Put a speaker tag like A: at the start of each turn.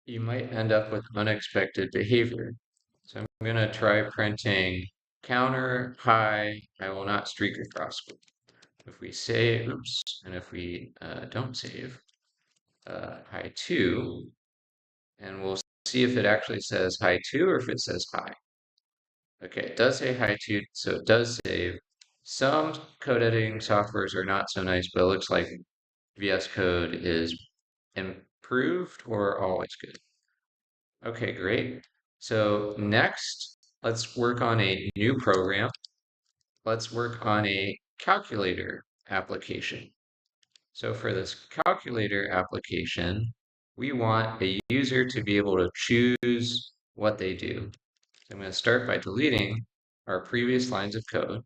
A: you might end up with unexpected behavior. So I'm going to try printing counter high, I will not streak across. If we save, oops, and if we don't save, high 2, and we'll see if it actually says high 2 or if it says high. Okay, it does say high 2, so it does save. Some code editing softwares are not so nice, but it looks like VS Code is improved or always good. Okay, great. So next, let's work on a new program. Let's work on a calculator application. So for this calculator application, we want a user to be able to choose what they do. So I'm going to start by deleting our previous lines of code.